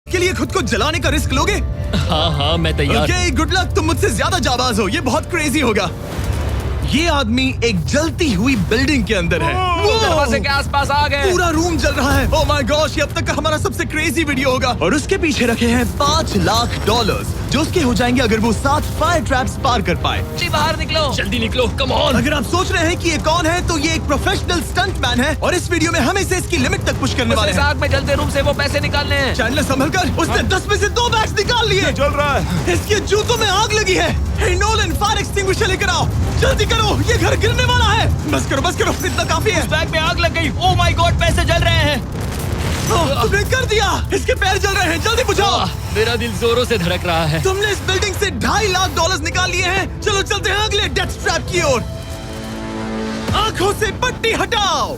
के लिए खुद को जलाने का रिस्क लोगे? हाँ मैं तैयार। Okay, good luck. तुम मुझसे ज्यादा जाबाज हो, ये बहुत क्रेजी होगा। ये आदमी एक जलती हुई बिल्डिंग के अंदर है। दरवाजे के आसपास आ गए। पूरा रूम जल रहा है। ओह माय गॉश, ये अब तक का हमारा सबसे क्रेजी वीडियो होगा। और उसके पीछे रखे हैं $5 लाख, जो उसके हो जाएंगे अगर वो 7 फायर ट्रैप्स पार कर पाए। जी बाहर निकलो, जल्दी निकलो, कम ऑन। अगर आप सोच रहे हैं कि ये कौन है, तो ये एक प्रोफेशनल स्टंट मैन है और इस वीडियो में हम इसे इसकी लिमिट तक पुश करने वाले इस हैं। आग में जलते रूम से वो पैसे निकालने हैं। चैंडलर संभल कर, उसने 10 में से 2 बैग्स निकाल लिए। चल रहा है। इसके जूतों में आग लगी है। हे नोलन, फायर एक्सटिंग्विशर लेकर आओ, जल्दी करो, ये घर गिरने वाला है। बस करो, इतना काफी है। बैग में आग लग गई। ओह माय गॉड, पैसे जल रहे हैं। तुमने कर दिया। इसके पैर जल रहे हैं, जल्दी बुझाओ। मेरा दिल जोरों से धड़क रहा है। तुमने इस बिल्डिंग से $2.5 लाख निकाल लिए हैं। चलो चलते हैं अगले डेथ ट्रैप की ओर। आंखों से पट्टी हटाओ।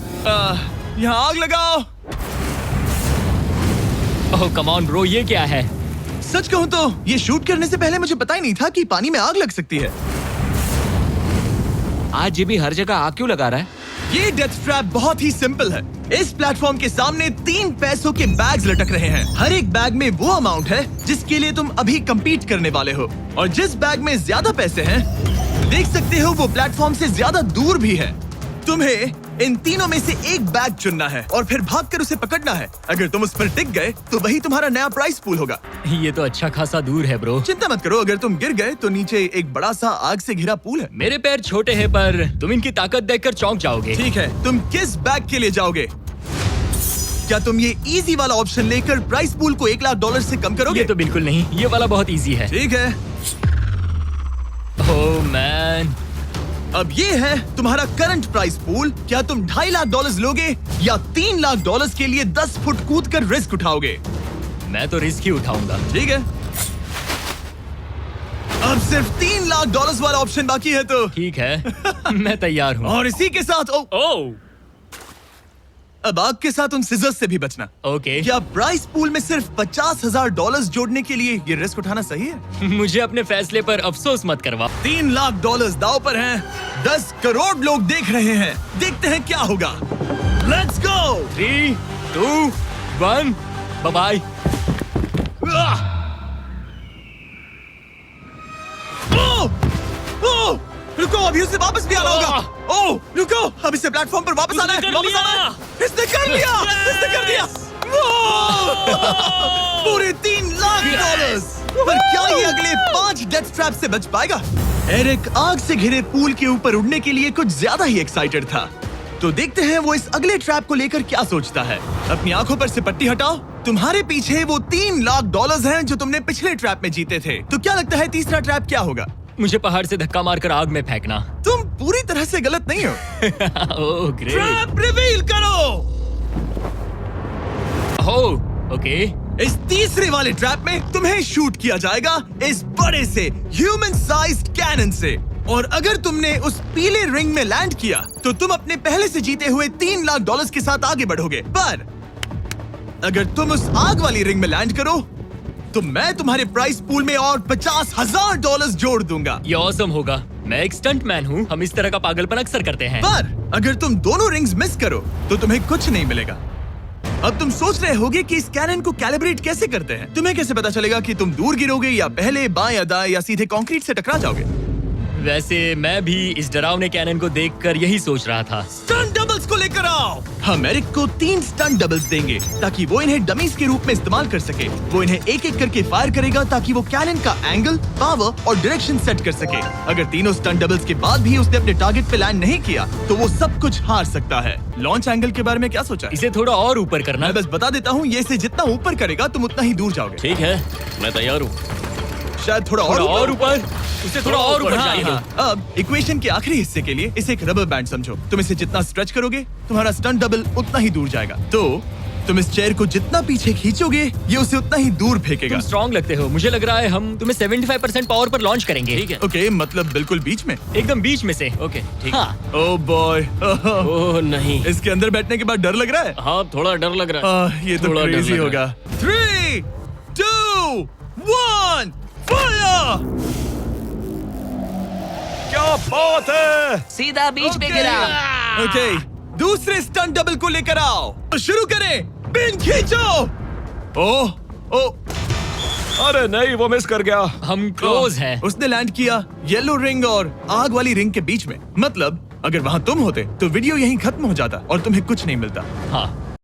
यहाँ आग लगाओ। ओह कम ऑन ब्रो, ये क्या है? सच कहूँ तो ये शूट करने से पहले मुझे पता ही नहीं था कि पानी में आग लग सकती है। आज ये भी हर जगह आग क्यों लगा रहा है? ये डेथ ट्रैप बहुत ही सिंपल है। इस प्लेटफॉर्म के सामने 3 पैसों के बैग्स लटक रहे हैं। हर एक बैग में वो अमाउंट है जिसके लिए तुम अभी compete करने वाले हो, और जिस बैग में ज्यादा पैसे हैं, देख सकते हो वो प्लेटफॉर्म से ज्यादा दूर भी है। तुम्हें इन तीनों में से एक बैग चुनना है और फिर भागकर उसे पकड़ना है। अगर तुम उस पर टिक गए तो वही तुम्हारा नया प्राइस पूल होगा। ये तो अच्छा खासा दूर है ब्रो। चिंता मत करो, अगर तुम गिर गए तो नीचे एक बड़ा सा आग से घिरा पूल है। मेरे पैर छोटे हैं पर तुम इनकी ताकत देखकर चौंक जाओगे। ठीक है, तुम किस बैग के लिए जाओगे? क्या तुम ये इजी वाला ऑप्शन लेकर प्राइस पूल को $1 लाख से कम करोगे? ये तो बिल्कुल नहीं, ये वाला बहुत इजी है। ठीक है, ओह मैन। अब ये है तुम्हारा करंट प्राइस पूल। क्या तुम $2.5 लाख लोगे या $3 लाख के लिए 10 फुट कूद कर रिस्क उठाओगे? मैं तो रिस्क ही उठाऊंगा। ठीक है, अब सिर्फ $3 लाख वाला ऑप्शन बाकी है तो ठीक है मैं तैयार हूँ। और इसी के साथ ओह अब आग के साथ उन सिजर्स से भी बचना। ओके। क्या प्राइस पूल में सिर्फ $50,000 जोड़ने के लिए ये रिस्क उठाना सही है? मुझे अपने फैसले पर अफसोस मत करवा। $3 लाख दाव पर हैं। 10 करोड़ लोग देख रहे हैं। देखते हैं क्या होगा। Let's go. 3, 2, 1, bye bye. रुको, अभी उसे वापस भी आना होगा। ओह रुको, अब इसे प्लेटफॉर्म पर वापस आना है। वापस आना है। इसने कर लिया। इसने कर दिया। पूरे $3 लाख। पर क्या ये अगले 5 डेथ ट्रैप से बच पाएगा? एरिक आग से घिरे पूल के ऊपर उड़ने के लिए कुछ ज्यादा ही एक्साइटेड था। तो देखते हैं वो इस अगले ट्रैप को लेकर क्या सोचता है। अपनी आंखों पर से पट्टी हटाओ। तुम्हारे पीछे वो $3 लाख हैं जो तुमने पिछले ट्रैप में जीते थे। तो क्या लगता है तीसरा ट्रैप क्या होगा? मुझे पहाड़ से धक्का मारकर आग में फेंकना। तुम पूरी तरह से गलत नहीं हो। Oh great. ट्रैप रिवील करो। Oh okay. इस तीसरे वाले ट्रैप में तुम्हें शूट किया जाएगा इस बड़े से ह्यूमन साइज्ड कैनन से, और अगर तुमने उस पीले रिंग में लैंड किया तो तुम अपने पहले से जीते हुए $3 लाख के साथ आगे बढ़ोगे। पर अगर तुम उस आग वाली रिंग में लैंड करो तो मैं तुम्हारे प्राइस पूल में और $50,000 जोड़ दूंगा। ये ऑसम होगा। मैं एक स्टंट मैन हूँ, हम इस तरह का पागलपन अक्सर करते हैं। पर अगर तुम दोनों रिंग्स मिस करो तो तुम्हें कुछ नहीं मिलेगा। अब तुम सोच रहे होगे कि इस कैनन को कैलिब्रेट कैसे करते हैं। तुम्हें कैसे पता चलेगा कि तुम दूर गिरोगे या पहले बाएं या दाएं या सीधे कंक्रीट से टकरा जाओगे? वैसे मैं भी इस डरावने कैनन को देखकर यही सोच रहा था। स्टंट डबल्स को लेकर आओ। हम एरिक को 3 स्टंट डबल्स देंगे ताकि वो इन्हें डमीज के रूप में इस्तेमाल कर सके। वो इन्हें एक एक करके फायर करेगा ताकि वो कैनन का एंगल, पावर और डायरेक्शन सेट कर सके। अगर तीनों स्टंट डबल्स के बाद भी उसने अपने टारगेट पे लैंड नहीं किया तो वो सब कुछ हार सकता है। लॉन्च एंगल के बारे में क्या सोचा? इसे थोड़ा और ऊपर करना। मैं बस बता देता हूँ, ये इसे जितना ऊपर करेगा तुम उतना ही दूर जाओगे। ठीक है, मैं तैयार हूँ। शायद थोड़ा और ऊपर। उसे थोड़ा और ऊपर चाहिए। अब इक्वेशन के आखिरी हिस्से के लिए इसे एक रबर बैंड समझो। तुम इसे जितना स्ट्रेच करोगे तुम्हारा स्टंट डबल उतना ही दूर जाएगा। तो तुम इस चेयर को जितना पीछे खींचोगे ये उसे उतना ही दूर फेंकेगा। तुम स्ट्रॉन्ग लगते हो। मुझे लग रहा है हम तुम्हें 75% पावर पर लॉन्च करेंगे। ठीक है। ओके, मतलब बिल्कुल बीच में? एकदम बीच में से। ओके ठीक। हाँ। Oh boy. ओह नहीं, इसके अंदर बैठने के बाद डर लग रहा है। हाँ थोड़ा डर लग रहा है। ये तो क्रेजी होगा। 3, 2, 1 फायर। क्या बात है। सीधा बीच में गिरा। ओके, दूसरे स्टंट डबल को लेकर आओ। शुरू करें। पिन खींचो। ओह ओ, अरे नहीं, वो मिस कर गया। हम क्लोज हैं। उसने लैंड किया येलो रिंग और आग वाली रिंग के बीच में। मतलब अगर वहाँ तुम होते तो वीडियो यहीं खत्म हो जाता और तुम्हें कुछ नहीं मिलता। हाँ